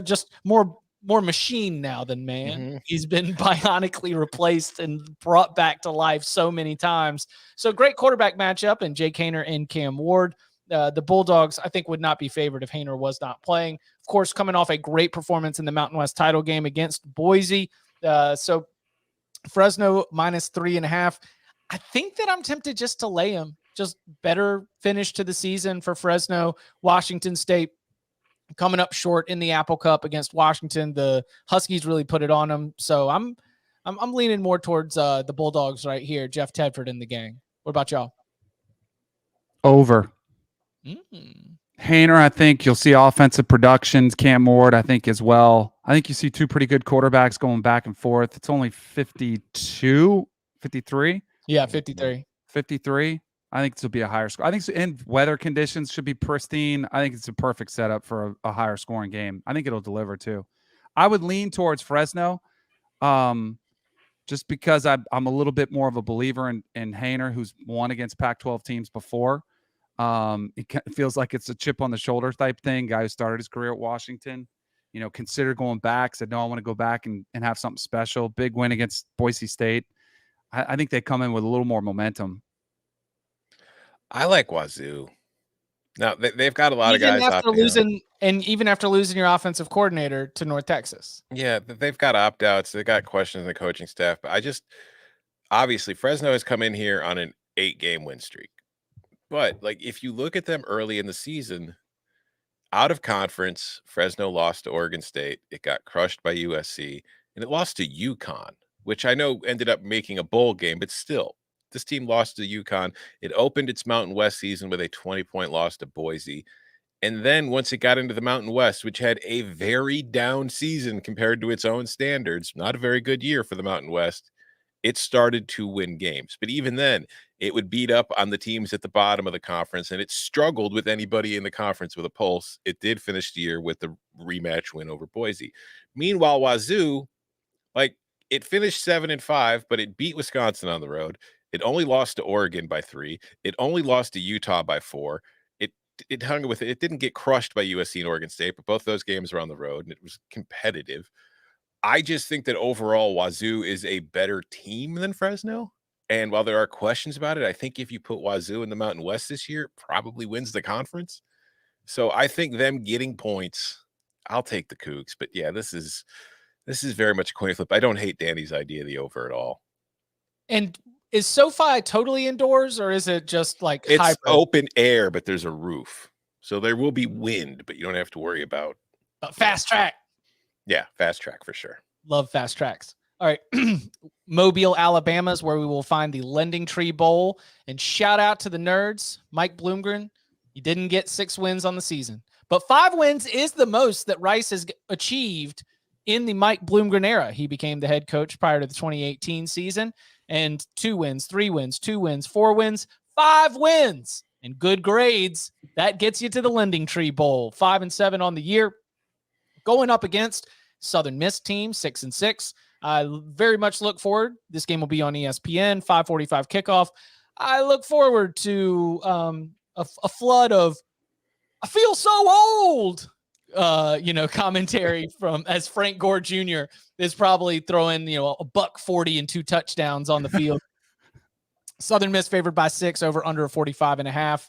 just more machine now than man. Mm-hmm. He's been bionically replaced and brought back to life so many times. So great quarterback matchup, and Jake Haener and Cam Ward. The Bulldogs, I think, would not be favored if Haener was not playing. Of course, coming off a great performance in the Mountain West title game against Boise. So Fresno minus 3.5. I think that I'm tempted just to lay him. Just better finish to the season for Fresno. Washington State coming up short in the Apple Cup against Washington. The Huskies really put it on them. So I'm leaning more towards the Bulldogs right here. Jeff Tedford and the gang. What about y'all? Over. Haener, I think you'll see offensive productions. Cam Ward, I think, as well. I think you see two pretty good quarterbacks going back and forth. It's only 52, 53. Yeah, 53. 53. I think this will be a higher score. I think in weather conditions should be pristine. I think it's a perfect setup for a higher scoring game. I think it'll deliver too. I would lean towards Fresno, just because I'm a little bit more of a believer in Haener, who's won against Pac-12 teams before. It feels like it's a chip on the shoulder type thing. Guy who started his career at Washington, considered going back, said, no, I want to go back and have something special. Big win against Boise State. I think they come in with a little more momentum. I like Wazoo. Now they've got a lot of guys after losing, and even after losing your offensive coordinator to North Texas. Yeah, they've got opt-outs. They got questions in the coaching staff. But obviously Fresno has come in here on an 8-game win streak. But if you look at them early in the season, out of conference, Fresno lost to Oregon State. It got crushed by USC, and it lost to UConn, which I know ended up making a bowl game, but still. This team lost to UConn. It opened its Mountain West season with a 20-point loss to Boise. And then once it got into the Mountain West, which had a very down season compared to its own standards, not a very good year for the Mountain West, it started to win games. But even then, it would beat up on the teams at the bottom of the conference, and it struggled with anybody in the conference with a pulse. It did finish the year with the rematch win over Boise. Meanwhile, Wazoo, it finished 7-5, but it beat Wisconsin on the road. It only lost to Oregon by 3. It only lost to Utah by 4. It hung with it. It didn't get crushed by USC and Oregon State, but both those games were on the road, and it was competitive. I just think that overall Wazoo is a better team than Fresno. And while there are questions about it, I think if you put Wazoo in the Mountain West this year, it probably wins the conference. So I think them getting points, I'll take the Cougs. But yeah, this is very much a coin flip. I don't hate Danny's idea of the over at all. And is SoFi totally indoors, or is it just like it's hybrid? Open air, but there's a roof, so there will be wind, but you don't have to worry about fast track. Yeah, fast track for sure. Love fast tracks. All right, Mobile, Alabama is where we will find the LendingTree Bowl. And shout out to the nerds, Mike Bloomgren. He didn't get 6 wins on the season, but 5 wins is the most that Rice has achieved in the Mike Bloomgren era. He became the head coach prior to the 2018 season. And 2 wins, 3 wins, 2 wins, 4 wins, 5 wins, and good grades. That gets you to the LendingTree Bowl. 5-7 on the year. Going up against Southern Miss team, 6-6. I very much look forward. This game will be on ESPN, 5:45 kickoff. I look forward to a flood of "I feel so old," commentary from as Frank Gore Jr. is probably throwing, a $140 and 2 touchdowns on the field. Southern Miss favored by 6 over under 45.5.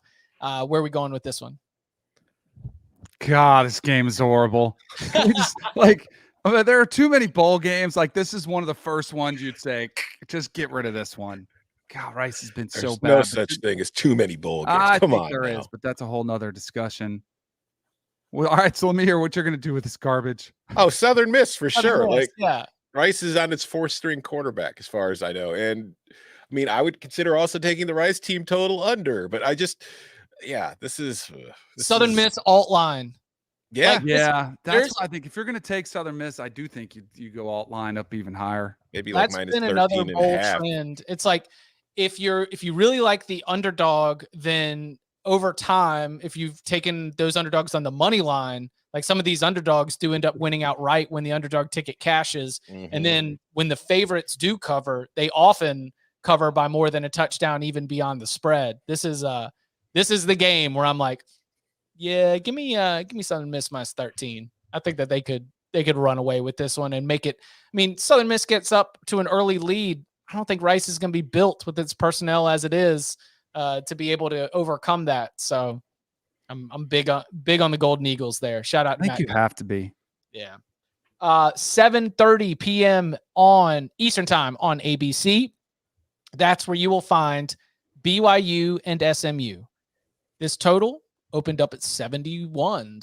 Where are we going with this one? God, this game is horrible. There are too many bowl games. Like, this is one of the first ones you'd say, just get rid of this one. God, Rice has been so bad. No such thing as too many bowl games. Come on, there is, but that's a whole nother discussion. Well, all right, so let me hear what you're going to do with this garbage. Oh, Southern Miss for sure. Miss, yeah. Rice is on its 4th-string quarterback, as far as I know. And I mean, I would consider also taking the Rice team total under, but this is Southern Miss alt line. Yeah. Yeah. That's what I think. If you're going to take Southern Miss, I do think you go alt line up even higher. Maybe like that's minus been 13 another and bold a half. trend. It's like, if you really like the underdog, then over time, if you've taken those underdogs on the money line, like some of these underdogs do end up winning outright when the underdog ticket cashes. Mm-hmm. And then when the favorites do cover, they often cover by more than a touchdown, even beyond the spread. This is the game where I'm like, yeah, give me Southern Miss minus 13. I think that they could run away with this one and make it. I mean, Southern Miss gets up to an early lead. I don't think Rice is going to be built with its personnel as it is to be able to overcome that. So I'm big on the Golden Eagles there. Shout out to Matt. You have to be. Yeah. 7:30 p.m. on Eastern Time on ABC. That's where you will find BYU and SMU. This total opened up at 71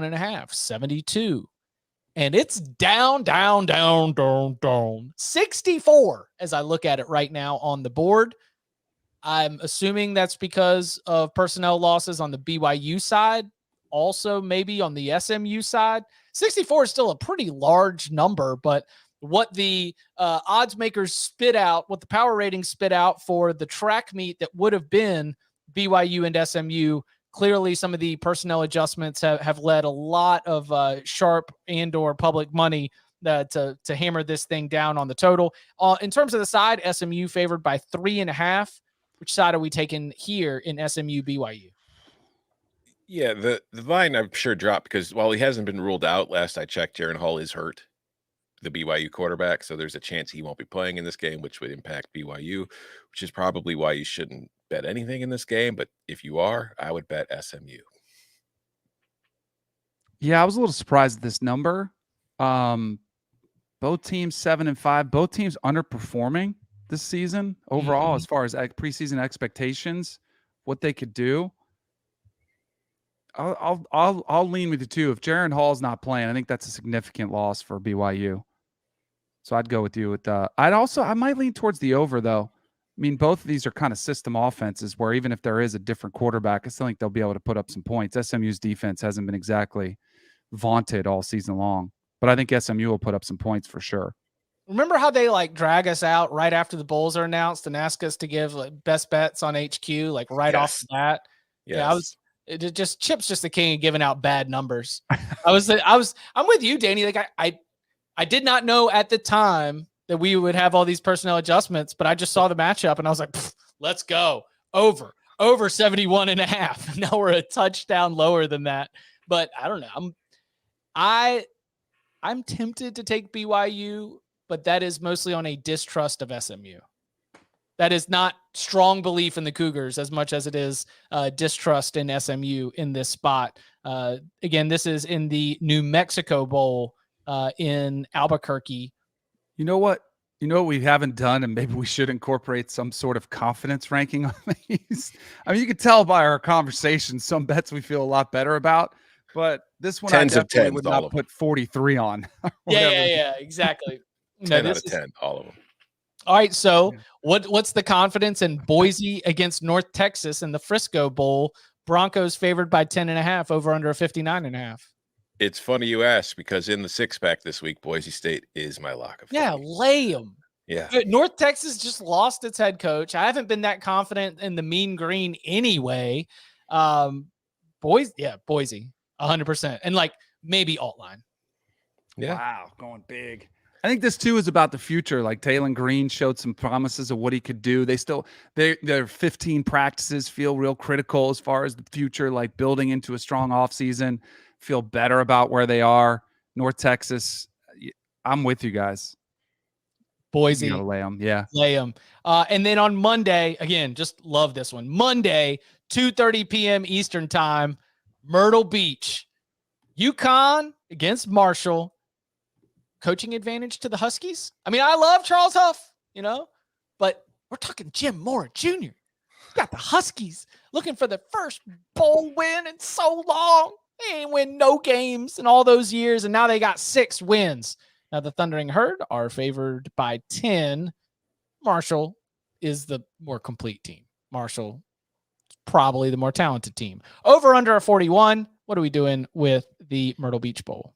and a half, 72. And it's down, 64 as I look at it right now on the board. I'm assuming that's because of personnel losses on the BYU side. Also, maybe on the SMU side. 64 is still a pretty large number, but what the odds makers spit out, what the power ratings spit out for the track meet that would have been BYU and SMU, clearly some of the personnel adjustments have led a lot of sharp and or public money to hammer this thing down on the total. In terms of the side, SMU favored by 3.5. Which side are we taking here in SMU BYU? Yeah, the line I'm sure dropped because while he hasn't been ruled out, last I checked, Jaron Hall is hurt, the BYU quarterback. So there's a chance he won't be playing in this game, which would impact BYU, which is probably why you shouldn't bet anything in this game. But if you are, I would bet SMU. Yeah, I was a little surprised at this number. Both teams 7-5, both teams underperforming this season overall, as far as preseason expectations, what they could do. I'll lean with you too. If Jaron Hall's not playing, I think that's a significant loss for BYU. So I'd go with you with I might lean towards the over though. I mean, both of these are kind of system offenses where even if there is a different quarterback, I still think they'll be able to put up some points. SMU's defense hasn't been exactly vaunted all season long, but I think SMU will put up some points for sure. Remember how they drag us out right after the bowls are announced and ask us to give best bets on HQ off the bat? Yes. Yeah, Chip's just the king of giving out bad numbers. I'm with you, Danny. I did not know at the time that we would have all these personnel adjustments, but I just saw the matchup and I was like, let's go over 71.5. Now we're a touchdown lower than that, but I don't know. I'm tempted to take BYU, but that is mostly on a distrust of SMU. That is not strong belief in the Cougars as much as it is distrust in SMU in this spot. Again, this is in the New Mexico Bowl in Albuquerque. You know what we haven't done, and maybe we should incorporate some sort of confidence ranking on these. I mean, you can tell by our conversation, some bets we feel a lot better about, but this one Tens I of definitely tens, would all not of put 43 on. Yeah, exactly. 10 out of 10, all of them. All right, so what's the confidence in Boise against North Texas in the Frisco Bowl? Broncos favored by 10.5, over under a 59.5. It's funny you ask, because in the 6-pack this week, Boise State is my lock of Yeah, faith. lay them. Yeah. North Texas just lost its head coach. I haven't been that confident in the Mean Green anyway. Boise, 100%. And like maybe alt line. Yeah. Wow, going big. I think this too is about the future. Like Taylon Green showed some promises of what he could do. Their 15 practices feel real critical as far as the future, like building into a strong offseason, feel better about where they are. North Texas, I'm with you guys. Boise. You gotta lay them. Yeah. Lay them. And then on Monday, again, just love this one. Monday, 2:30 p.m. Eastern time, Myrtle Beach. UConn against Marshall. Coaching advantage to the Huskies. I mean, I love Charles Huff, but we're talking Jim Mora Jr. You got the Huskies looking for the first bowl win in so long. They ain't win no games in all those years, and now they got 6 wins. Now the Thundering Herd are favored by 10. Marshall is the more complete team. Marshall is probably the more talented team. Over under a 41. What are we doing with the Myrtle Beach Bowl?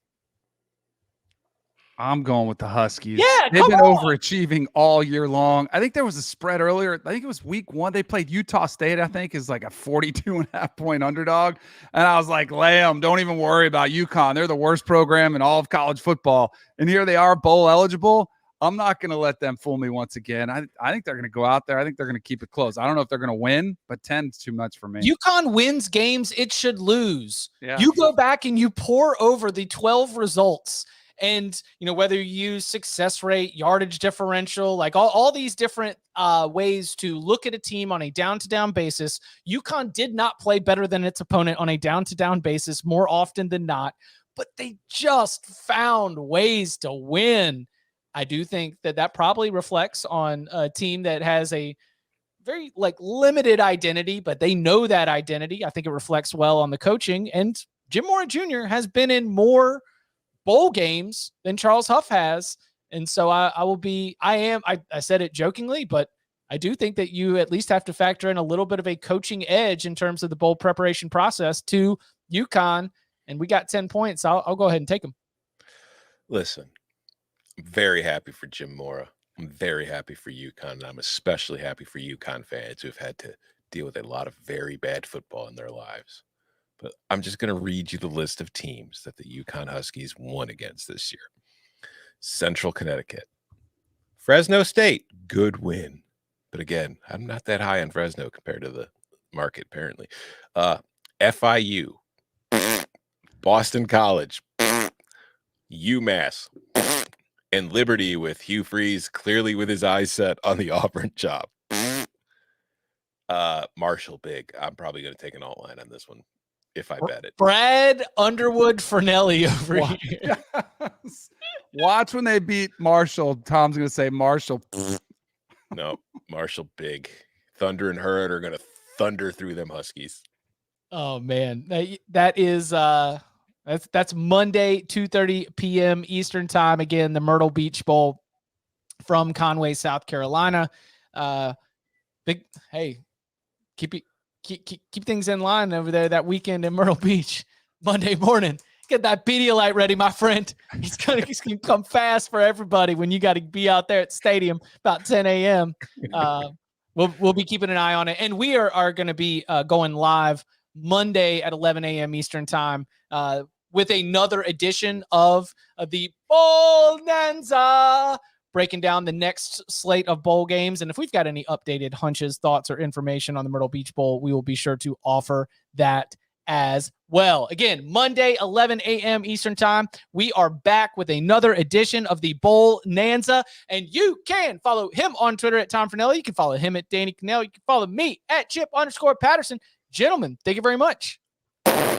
I'm going with the Huskies. Yeah, they've been on. overachieving all year long. I think there was a spread earlier. I think it was week 1. They played Utah State, I think, is like a 42.5 point underdog. And I was like, Lamb, don't even worry about UConn. They're the worst program in all of college football. And here they are, bowl eligible. I'm not going to let them fool me once again. I think they're going to go out there. I think they're going to keep it close. I don't know if they're going to win, but 10 is too much for me. UConn wins games it should lose. Yeah. You go back and you pour over the 12 results. And, whether you use success rate, yardage differential, like all these different ways to look at a team on a down-to-down basis, UConn did not play better than its opponent on a down-to-down basis more often than not, but they just found ways to win. I do think that probably reflects on a team that has a very limited identity, but they know that identity. I think it reflects well on the coaching, and Jim Mora Jr. has been in more bowl games than Charles Huff has. And so I said it jokingly, but I do think that you at least have to factor in a little bit of a coaching edge in terms of the bowl preparation process to UConn. And we got 10 points. I'll go ahead and take them. Listen, I'm very happy for Jim Mora. I'm very happy for UConn. And I'm especially happy for UConn fans who've had to deal with a lot of very bad football in their lives. But I'm just going to read you the list of teams that the UConn Huskies won against this year. Central Connecticut. Fresno State, good win. But again, I'm not that high on Fresno compared to the market, apparently. FIU. Boston College. UMass. And Liberty with Hugh Freeze clearly with his eyes set on the Auburn job. Marshall big. I'm probably going to take an alt line on this one. If I bet it. Brad Underwood Fernelli over here. Watch when they beat Marshall. Tom's going to say Marshall. No, Marshall big. Thunder and Herd are going to thunder through them Huskies. Oh, man. That is that's Monday, 2:30 p.m. Eastern time. Again, the Myrtle Beach Bowl from Conway, South Carolina. Hey, keep things in line over there that weekend in Myrtle Beach. Monday morning, get that Pedialyte ready, my friend. He's gonna come fast for everybody when you got to be out there at the stadium about 10 a.m. We'll be keeping an eye on it, and we are going to be going live Monday at 11 a.m. Eastern time with another edition of the BOWLNANZA, breaking down the next slate of bowl games. And if we've got any updated hunches, thoughts, or information on the Myrtle Beach Bowl, we will be sure to offer that as well. Again, Monday, 11 a.m. Eastern time, we are back with another edition of the BOWLNANZA, and you can follow him on Twitter at Tom Fernelli. You can follow him at Danny Cannell. You can follow me at Chip_Patterson. Gentlemen, thank you very much.